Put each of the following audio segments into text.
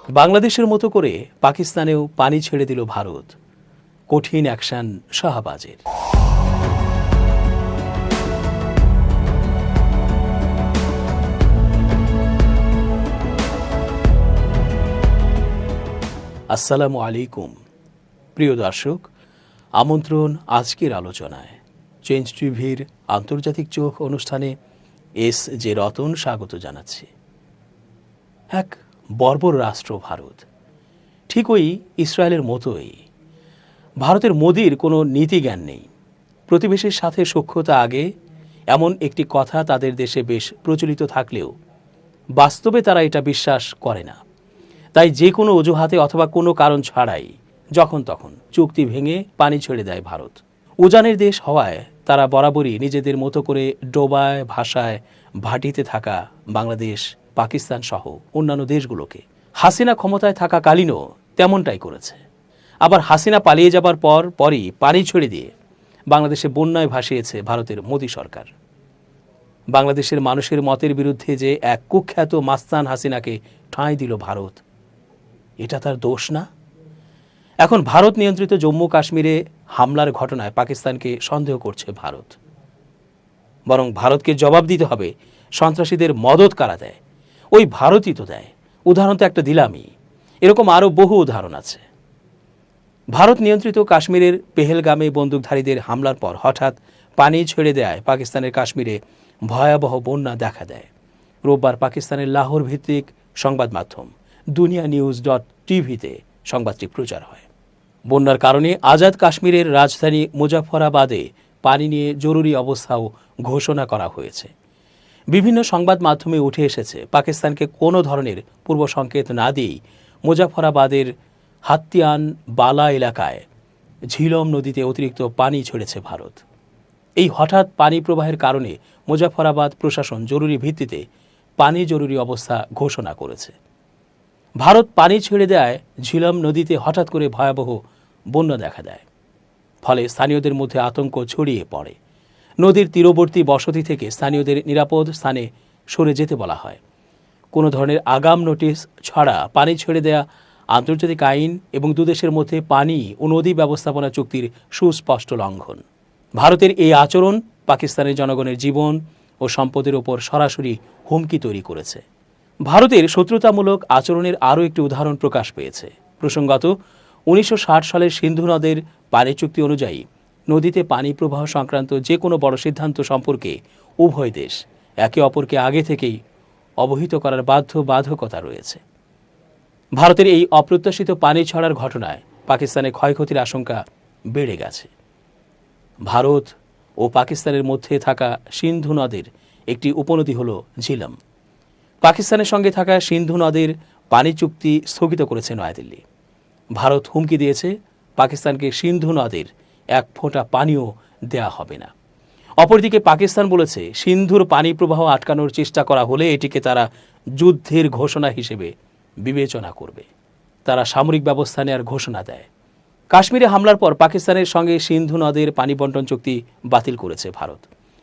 বাংলাদেশের মতো করে পাকিস্তানেও পানি ছেড়ে দিল ভারত। কঠিন অ্যাকশন শাহবাজের। আসসালামু আলাইকুম প্রিয় দর্শক, আমন্ত্রণ আজকের আলোচনায়। চেঞ্জ টিভির আন্তর্জাতিক চোখ অনুষ্ঠানে এস জে রতন স্বাগত জানাচ্ছি। এক বর্বর রাষ্ট্র ভারত, ঠিক ওই ইসরায়েলের মতোই। ভারতের মোদির কোনো নীতিজ্ঞান নেই। প্রতিবেশীর সাথে সখ্যতা আগে, এমন একটি কথা তাদের দেশে বেশ প্রচলিত থাকলেও বাস্তবে তারা এটা বিশ্বাস করে না। তাই যে কোনো অজুহাতে অথবা কোনো কারণ ছাড়াই যখন তখন চুক্তি ভেঙে পানি ছেড়ে দেয় ভারত। উজানের দেশ হওয়ায় তারা বরাবরই নিজেদের মতো করে ডোবায় ভাষায় ভাটিতে থাকা বাংলাদেশ, পাকিস্তান সহ অন্যান্য দেশগুলোকে হাসিনা ক্ষমতায় থাকাকালীনও তেমনটাই করেছে। আবার হাসিনা পালিয়ে যাবার পরই পানি ছেড়ে দিয়ে বাংলাদেশে বন্যায় ভাসিয়েছে ভারতের মোদী সরকার। বাংলাদেশের মানুষের মতের বিরুদ্ধে যে এক কুখ্যাত মাস্তান হাসিনাকে ঠাঁই দিল ভারত, এটা তার দোষ না? এখন ভারত নিয়ন্ত্রিত জম্মু কাশ্মীরে হামলার ঘটনায় পাকিস্তানকে সন্দেহ করছে ভারত। বরং ভারতকে জবাব দিতে হবে সন্ত্রাসীদের মদত কারা দেয়। ওই ভারতই তো দেয়। উদাহরণ তো একটা দিলামই, এরকম আরও বহু উদাহরণ আছে। ভারত নিয়ন্ত্রিত কাশ্মীরের পেহেলগামে বন্দুকধারীদের হামলার পর হঠাৎ পানি ছেড়ে দেয় পাকিস্তানের কাশ্মীরে ভয়াবহ বন্যা দেখা দেয়। রোববার পাকিস্তানের লাহোর ভিত্তিক সংবাদ মাধ্যম দুনিয়া নিউজ.টিভিতে সংবাদটি প্রচার হয়। বন্যার কারণে আজাদ কাশ্মীরের রাজধানী মুজাফফরাবাদে পানি নিয়ে জরুরি অবস্থাও ঘোষণা করা হয়েছে। বিভিন্ন সংবাদ মাধ্যমে উঠে এসেছে পাকিস্তানকে কোনো ধরনের পূর্ব সংকেত না দিয়েই মুজাফফরাবাদের হাতিয়ান বালা এলাকায় ঝিলম নদীতে অতিরিক্ত পানি ছেড়েছে ভারত। এই হঠাৎ পানি প্রবাহের কারণে মুজাফফরাবাদ প্রশাসন জরুরি ভিত্তিতে পানি জরুরি অবস্থা ঘোষণা করেছে। ভারত পানি ছেড়ে দেয় ঝিলম নদীতে হঠাৎ করে ভয়াবহ বন্যা দেখা দেয়। ফলে স্থানীয়দের মধ্যে আতঙ্ক ছড়িয়ে পড়ে। নদীর তীরবর্তী বসতি থেকে স্থানীয়দের নিরাপদ স্থানে সরে যেতে বলা হয়। কোনো ধরনের আগাম নোটিশ ছাড়া পানি ছেড়ে দেয়া আন্তর্জাতিক আইন এবং দুদেশের মধ্যে পানি ও নদী ব্যবস্থাপনা চুক্তির সুস্পষ্ট লঙ্ঘন। ভারতের এই আচরণ পাকিস্তানের জনগণের জীবন ও সম্পদের ওপর সরাসরি হুমকি তৈরি করেছে। ভারতের শত্রুতামূলক আচরণের আরও একটি উদাহরণ প্রকাশ পেয়েছে। প্রসঙ্গত 1960 সালের সিন্ধু নদের পানি চুক্তি অনুযায়ী নদীতে পানি প্রবাহ সংক্রান্ত যে কোনো বড় সিদ্ধান্ত সম্পর্কে উভয় দেশ একে অপরকে আগে থেকেই অবহিত করার বাধ্যবাধকতা রয়েছে। ভারতের এই অপ্রত্যাশিত পানি ছড়ার ঘটনায় পাকিস্তানে ক্ষয়ক্ষতির আশঙ্কা বেড়ে গেছে। ভারত ও পাকিস্তানের মধ্যে থাকা সিন্ধু নদের একটি উপনদী হল ঝিলম। পাকিস্তানের সঙ্গে থাকা সিন্ধু নদের পানি চুক্তি স্থগিত করেছে নয়াদিল্লি। ভারত হুমকি দিয়েছে পাকিস্তানকে সিন্ধু নদের এক ফোঁটা পানিও দেয়া হবে না। অপরদিকে পাকিস্তান বলেছে সিন্ধুর পানি প্রবাহ আটকানোর চেষ্টা করা হলে এটিকে তারা যুদ্ধের ঘোষণা হিসেবে বিবেচনা করবে। তারা সামরিক ব্যবস্থা নেওয়ার ঘোষণা দেয়। কাশ্মীরে হামলার পর পাকিস্তানের সঙ্গে সিন্ধু নদের পানি বন্টন চুক্তি বাতিল করেছে ভারত।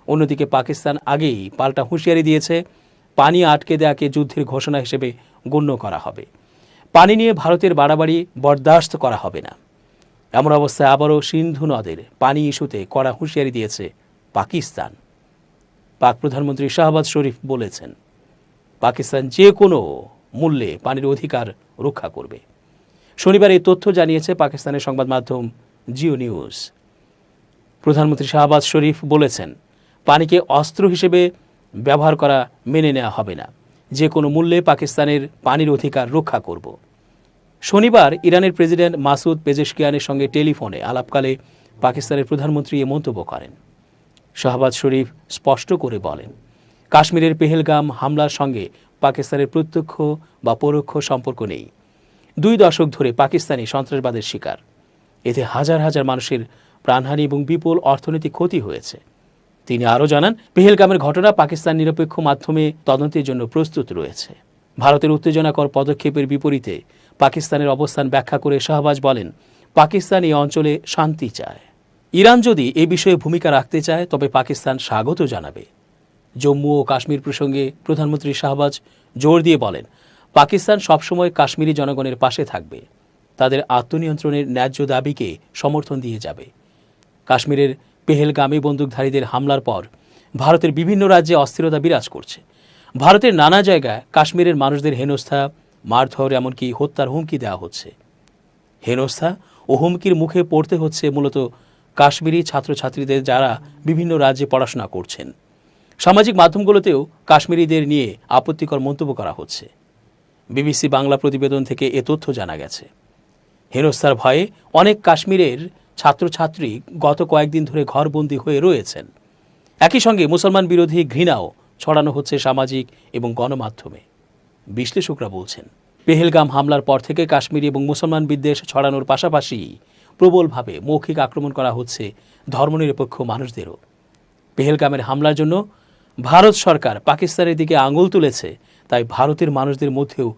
অন্যদিকে পাকিস্তান আগেই পাল্টা হুঁশিয়ারি দিয়েছে পানি আটকে দেয়াকে যুদ্ধের ঘোষণা হিসেবে গণ্য করা হবে। পানি নিয়ে ভারতের বাড়াবাড়ি বরদাস্ত করা হবে না। এমন অবস্থায় আবারও সিন্ধু নদের পানি ইস্যুতে কড়া হুঁশিয়ারি দিয়েছে পাকিস্তান। পাক প্রধানমন্ত্রী শাহবাজ শরীফ বলেছেন, পাকিস্তান যে কোনো মূল্যে পানির অধিকার রক্ষা করবে। শনিবার এই তথ্য জানিয়েছে পাকিস্তানের সংবাদ মাধ্যম জিও নিউজ। প্রধানমন্ত্রী শাহবাজ শরীফ বলেছেন, পানিকে অস্ত্র হিসেবে ব্যবহার করা মেনে নেওয়া হবে না। যে কোনো মূল্যে পাকিস্তানের পানির অধিকার রক্ষা করব। শনিবার ইরানের প্রেসিডেন্ট মাসুদ পেজেশকিয়ানের সঙ্গে টেলিফোনে আলাপকালে পাকিস্তানের প্রধানমন্ত্রী এ মন্তব্য করেন। শাহবাজ শরীফ স্পষ্ট করে বলেন, কাশ্মীরের পেহেলগাম হামলার সঙ্গে পাকিস্তানের প্রত্যক্ষ বা পরোক্ষ সম্পর্ক নেই। 2 দশক ধরে পাকিস্তানি সন্ত্রাসবাদের শিকার। এতে হাজার হাজার মানুষের প্রাণহানি এবং বিপুল অর্থনৈতিক ক্ষতি হয়েছে। তিনি আরও জানান, পেহেলগামের ঘটনা পাকিস্তান নিরপেক্ষ মাধ্যমে তদন্তের জন্য প্রস্তুত রয়েছে। ভারতের উত্তেজনাকর পদক্ষেপের বিপরীতে পাকিস্তানের অবস্থান ব্যাখ্যা করে শাহবাজ বলেন, পাকিস্তান এই অঞ্চলে শান্তি চায়। ইরান যদি এ বিষয়ে ভূমিকা রাখতে চায় তবে পাকিস্তান স্বাগত জানাবে। জম্মু ও কাশ্মীর প্রসঙ্গে প্রধানমন্ত্রী শাহবাজ জোর দিয়ে বলেন, পাকিস্তান সবসময় কাশ্মীরি জনগণের পাশে থাকবে, তাদের আত্মনিয়ন্ত্রণের ন্যায্য দাবিকে সমর্থন দিয়ে যাবে। কাশ্মীরের পেহেলগামী বন্দুকধারীদের হামলার পর ভারতের বিভিন্ন রাজ্যে অস্থিরতা বিরাজ করছে। ভারতের নানা জায়গায় কাশ্মীরের মানুষদের হেনস্থা, মারধর, এমনকি হত্যার হুমকি দেওয়া হচ্ছে। হেনস্থা ও হুমকির মুখে পড়তে হচ্ছে মূলত কাশ্মীরি ছাত্রছাত্রীদের, যারা বিভিন্ন রাজ্যে পড়াশোনা করছেন। সামাজিক মাধ্যমগুলোতেও কাশ্মীরিদের নিয়ে আপত্তিকর মন্তব্য করা হচ্ছে। বিবিসি বাংলা প্রতিবেদন থেকে এ তথ্য জানা গেছে। হেনস্থার ভয়ে অনেক কাশ্মীরের ছাত্রছাত্রী গত কয়েকদিন ধরে ঘরবন্দি হয়ে রয়েছেন। একই সঙ্গে মুসলমান বিরোধী ঘৃণাও ছড়ানো হচ্ছে সামাজিক এবং গণমাধ্যমে। বিশ্লেষকরা বলছেন, পেহেলগাম হামলার পর থেকে কাশ্মীরি এবং মুসলমান বিদ্বেষ ছড়ানোর পাশাপাশি প্রবলভাবে মৌখিক আক্রমণ করা হচ্ছে ধর্মনিরপেক্ষ মানুষদেরও। পেহেলগামের হামলার জন্য ভারত সরকার পাকিস্তানের দিকে আঙুল তুলেছে, তাই ভারতের মানুষদের মধ্যেও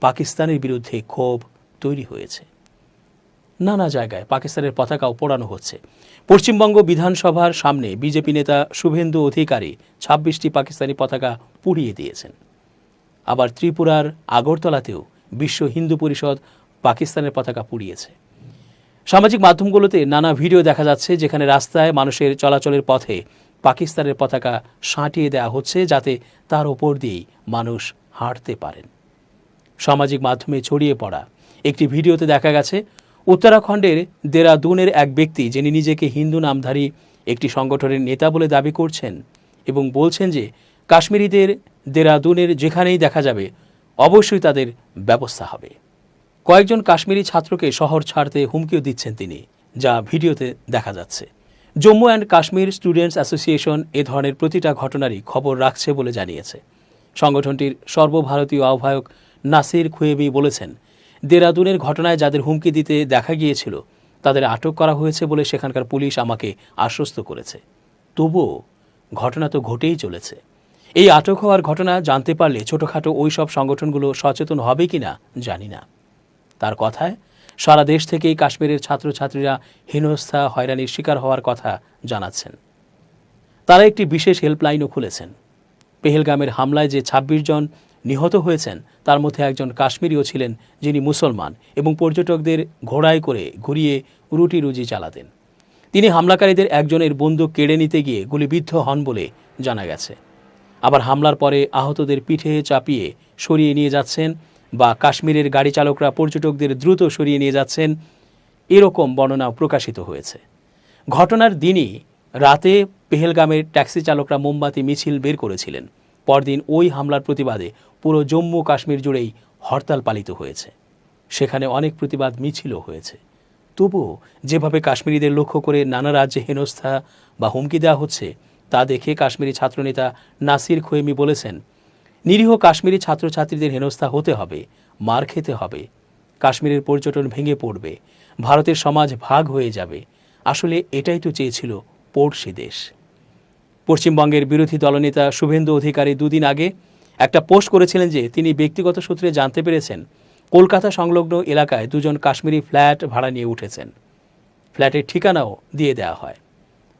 পাকিস্তানের বিরুদ্ধে ক্ষোভ তৈরি হয়েছে। নানা জায়গায় পাকিস্তানের পতাকাও পোড়ানো হচ্ছে। পশ্চিমবঙ্গ বিধানসভার সামনে বিজেপি নেতা শুভেন্দু অধিকারী ২৬টি পাকিস্তানি পতাকা পুড়িয়ে দিয়েছেন। আবার ত্রিপুরার আগরতলাতেও বিশ্ব হিন্দু পরিষদ পাকিস্তানের পতাকা পুড়িয়েছে। সামাজিক মাধ্যমগুলোতে নানা ভিডিও দেখা যাচ্ছে, যেখানে রাস্তায় মানুষের চলাচলের পথে পাকিস্তানের পতাকা সাঁটিয়ে দেওয়া হচ্ছে, যাতে তার ওপর দিয়েই মানুষ হাঁটতে পারেন। সামাজিক মাধ্যমে ছড়িয়ে পড়া একটি ভিডিওতে দেখা গেছে উত্তরাখণ্ডের দেরাদুনের এক ব্যক্তি, যিনি নিজেকে হিন্দু নামধারী একটি সংগঠনের নেতা বলে দাবি করছেন এবং বলছেন যে কাশ্মীরিদের দেরাদুনের যেখানেই দেখা যাবে অবশ্যই তাদের ব্যবস্থা হবে। কয়েকজন কাশ্মীরি ছাত্রকে শহর ছাড়তে হুমকিও দিচ্ছেন তিনি, যা ভিডিওতে দেখা যাচ্ছে। Jammu and Kashmir students association এ ধরনের প্রতিটা ঘটনারই খবর রাখছে বলে জানিয়েছে। সংগঠনটির সর্বভারতীয় আহ্বায়ক নাসির খুয়েবি বলেছেন, দেরাদুনের ঘটনায় যাদের হুমকি দিতে দেখা গিয়েছিল তাদের আটক করা হয়েছে বলে সেখানকার পুলিশ আমাকে আশ্বস্ত করেছে। তবুও ঘটনা তো ঘটেই চলেছে। এই আটক হওয়ার ঘটনা জানতে পারলে ছোটোখাটো ওই সব সংগঠনগুলো সচেতন হবে কিনা জানি না। তার কথায় সারা দেশ থেকেই কাশ্মীরের ছাত্রছাত্রীরা হেনস্থা, হয়রানির শিকার হওয়ার কথা জানাচ্ছেন। তারা একটি বিশেষ হেল্পলাইনও খুলেছেন। পেহেলগামের হামলায় যে ২৬ জন নিহত হয়েছেন তার মধ্যে একজন কাশ্মীরিও ছিলেন, যিনি মুসলমান এবং পর্যটকদের ঘোড়ায় করে ঘুরিয়ে রুটি রুজি চালাতেন। তিনি হামলাকারীদের একজনের বন্দুক কেড়ে নিতে গিয়ে গুলিবিদ্ধ হন বলে জানা গেছে। আবার হামলার পরে আহতদের পিঠে চাপিয়ে সরিয়ে নিয়ে যাচ্ছেন বা কাশ্মীরের গাড়ি চালকরা পর্যটকদের দ্রুত সরিয়ে নিয়ে যাচ্ছেন, এরকম বর্ণনা প্রকাশিত হয়েছে। ঘটনার দিনই রাতে পেহেলগামের ট্যাক্সি চালকরা মোমবাতি মিছিল বের করেছিলেন। পরদিন ওই হামলার প্রতিবাদে পুরো জম্মু কাশ্মীর জুড়েই হরতাল পালিত হয়েছে। সেখানে অনেক প্রতিবাদ মিছিলও হয়েছে। তবুও যেভাবে কাশ্মীরিদের লক্ষ্য করে নানা রাজ্যে হেনস্থা বা হুমকি দেওয়া হচ্ছে, তা দেখে কাশ্মীরি ছাত্রনেতা নাসির খোয়েমি বলেছেন, নিরীহ কাশ্মীরি ছাত্রছাত্রীদের হেনস্থা হতে হবে, মার খেতে হবে, কাশ্মীরের পর্যটন ভেঙে পড়বে, ভারতের সমাজ ভাগ হয়ে যাবে। আসলে এটাই তো চেয়েছিল পড়শি দেশ। পশ্চিমবঙ্গের বিরোধী দলনেতা শুভেন্দু অধিকারী দুদিন আগে একটা পোস্ট করেছিলেন যে তিনি ব্যক্তিগত সূত্রে জানতে পেরেছেন কলকাতা সংলগ্ন এলাকায় দুজন কাশ্মীরি ফ্ল্যাট ভাড়া নিয়ে উঠেছেন। ফ্ল্যাটের ঠিকানাও দিয়ে দেওয়া হয়।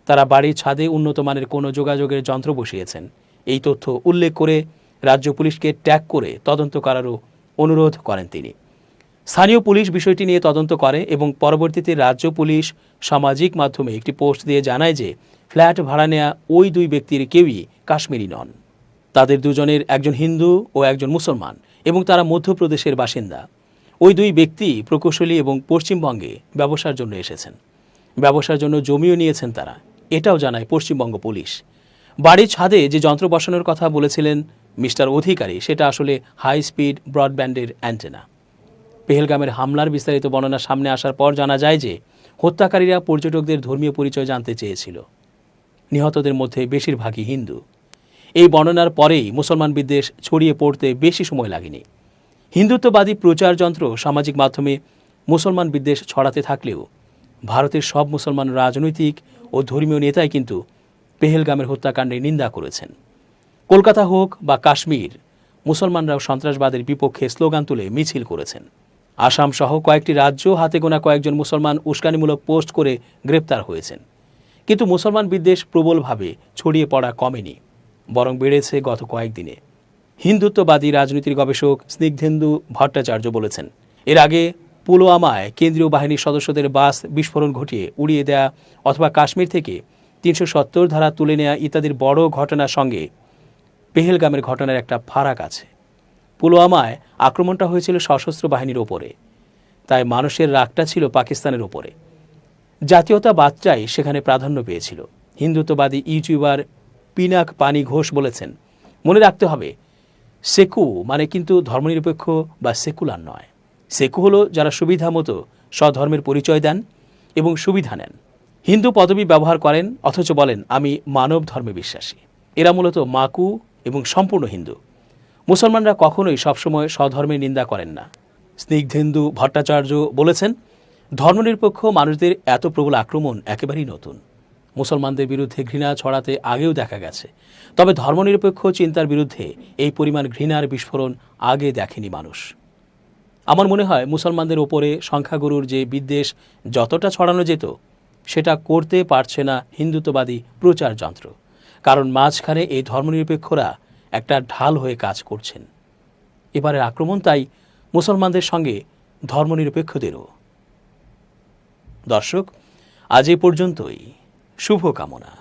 তারা বাড়ির ছাদে উন্নত মানের কোনো যোগাযোগের যন্ত্র বসিয়েছেন। এই তথ্য উল্লেখ করে রাজ্য পুলিশকে ট্যাগ করে তদন্ত করারও অনুরোধ করেন তিনি। স্থানীয় পুলিশ বিষয়টি নিয়ে তদন্ত করে এবং পরবর্তীতে রাজ্য পুলিশ সামাজিক মাধ্যমে একটি পোস্ট দিয়ে জানায় যে ফ্ল্যাট ভাড়া নেওয়া ওই দুই ব্যক্তির কেউই কাশ্মীরি নন। তাদের দুজনের একজন হিন্দু ও একজন মুসলমান এবং তারা মধ্যপ্রদেশের বাসিন্দা। ওই দুই ব্যক্তি প্রকৌশলী এবং পশ্চিমবঙ্গে ব্যবসার জন্য এসেছেন। ব্যবসার জন্য জমিও নিয়েছেন তারা, এটাও জানায় পশ্চিমবঙ্গ পুলিশ। বাড়ির ছাদে যে যন্ত্র বসানোর কথা বলেছিলেন মিস্টার অধিকারী, সেটা আসলে হাই স্পিড ব্রডব্যান্ডের অ্যান্টেনা। পেহেলগামের হামলার বিস্তারিত বর্ণনা সামনে আসার পর জানা যায় যে হত্যাকারীরা পর্যটকদের ধর্মীয় পরিচয় জানতে চেয়েছিল। নিহতদের মধ্যে বেশিরভাগই হিন্দু। এই বর্ণনার পরেই মুসলমান বিদ্বেষ ছড়িয়ে পড়তে বেশি সময় লাগেনি। হিন্দুত্ববাদী প্রচার যন্ত্র সামাজিক মাধ্যমে মুসলমান বিদ্বেষ ছড়াতে থাকলেও ভারতের সব মুসলমান রাজনৈতিক ও ধর্মীয় নেতাই কিন্তু পেহেলগামের হত্যাকাণ্ডের নিন্দা করেছেন। কলকাতা হোক বা কাশ্মীর, মুসলমানরাও সন্ত্রাসবাদের বিপক্ষে স্লোগান তুলে মিছিল করেছেন। আসাম সহ কয়েকটি রাজ্য হাতে গোনা কয়েকজন মুসলমান উস্কানিমূলক পোস্ট করে গ্রেপ্তার হয়েছেন। কিন্তু মুসলমান বিদ্বেষ প্রবলভাবে ছড়িয়ে পড়া কমেনি, বরং বেড়েছে গত কয়েকদিনে। হিন্দুত্ববাদী রাজনীতির গবেষক স্নিগ্ধেন্দু ভট্টাচার্য বলেছেন, এর আগে পুলওয়ামায় কেন্দ্রীয় বাহিনীর সদস্যদের বাস বিস্ফোরণ ঘটিয়ে উড়িয়ে দেয়া অথবা কাশ্মীর থেকে ৩৭০ ধারা তুলে নেওয়া ইত্যাদির বড় ঘটনার সঙ্গে পেহেলগামের ঘটনার একটা ফারাক আছে। পুলওয়ামায় আক্রমণটা হয়েছিল সশস্ত্র বাহিনীর ওপরে, তাই মানুষের রাগটা ছিল পাকিস্তানের ওপরে। জাতীয়তাবাদটাই সেখানে প্রাধান্য পেয়েছিল। হিন্দুত্ববাদী ইউটিউবার পিনাক পানি ঘোষ বলেছেন, মনে রাখতে হবে সেকু মানে কিন্তু ধর্মনিরপেক্ষ বা সেকুলার নয়। সেকু হলো যারা সুবিধা মতো স্বধর্মের পরিচয় দেন এবং সুবিধা নেন, হিন্দু পদবি ব্যবহার করেন অথচ বলেন আমি মানব ধর্মে বিশ্বাসী। এরা মূলত মাকু এবং সম্পূর্ণ হিন্দু। মুসলমানরা কখনোই সবসময় স্বধর্মের নিন্দা করেন না। স্নিগ্ধেন্দু ভট্টাচার্য বলেছেন, ধর্মনিরপেক্ষ মানুষদের এত প্রবল আক্রমণ একেবারেই নতুন। মুসলমানদের বিরুদ্ধে ঘৃণা ছড়াতে আগেও দেখা গেছে, তবে ধর্মনিরপেক্ষ চিন্তার বিরুদ্ধে এই পরিমাণ ঘৃণার বিস্ফোরণ আগে দেখেনি মানুষ। আমার মনে হয় মুসলমানদের ওপরে সংখ্যাগুরুর যে বিদ্বেষ যতটা ছড়ানো যেত সেটা করতে পারছে না হিন্দুত্ববাদী প্রচার যন্ত্র, কারণ মাঝখানে এই ধর্মনিরপেক্ষরা একটা ঢাল হয়ে কাজ করছেন। এবারের আক্রমণ তাই মুসলমানদের সঙ্গে ধর্মনিরপেক্ষদেরও। দর্শক, আজ এ পর্যন্তই। শুভকামনা।